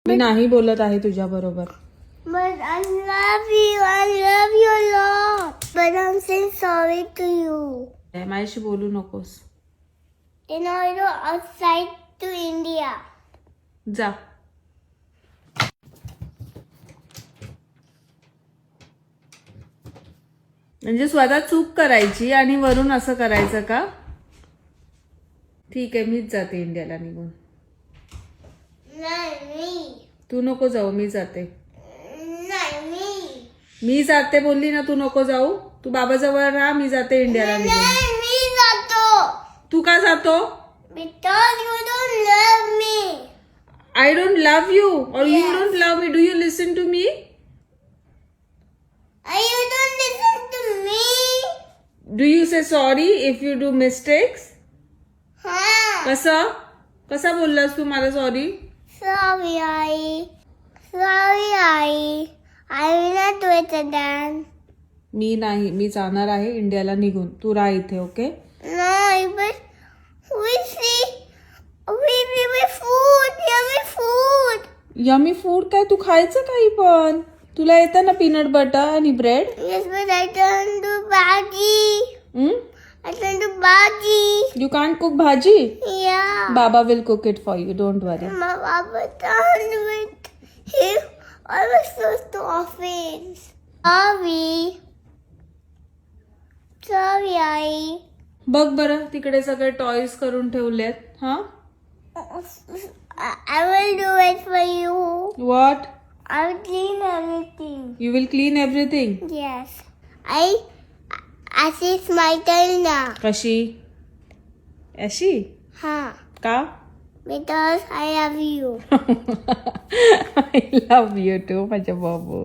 मी नाही बोलत आहे तुझ्या बरोबर. But I love you a lot. But I'm saying sorry to you. माझ्याशी बोलू नकोस. In order outside to India. जा. म्हणजे स्वतः चूक करायची आणि वरून असं करायचं का? ठीक आहे, मीच जाते इंडियाला निघून. नाही तू नको जाऊ, मी जाते. नाही मी जाते बोलली ना, तू नको जाऊ. तू बाबाजवळ राहा, मी जाते इंडियाला निघून. मी जातो. तू का जातो? Because you don't love me. I don't love you or you Yes. don't love me. Do you listen to me? You don't listen to me. Do you say sorry if you do mistakes? कसा बोललास तू मला sorry? Sorry, I will not do it again. मी नाही, मी जाणार आहे इंडियाला निघून. तू राहा इथे, okay? No, but we food, yummy food. Yummy food काय? तू खायचं काही पण. तुला येतं ना पीनट बटर आणि bread? Yes, but I don't do bhaji. I don't do bhaji. You can't cook bhaji? Yeah. Baba will cook it for you, don't worry. My Papa don't do it. He always goes to office. Sorry, आई. बघ बरं, तिकडे सगळे toys करून ठेवलेत. हा? I will do it for you. What? I will clean everything. You will clean everything? Yes. As it's my turn now. कशी? अशी? Huh. का? Because I love you. I love you too, माझ्या बाबू.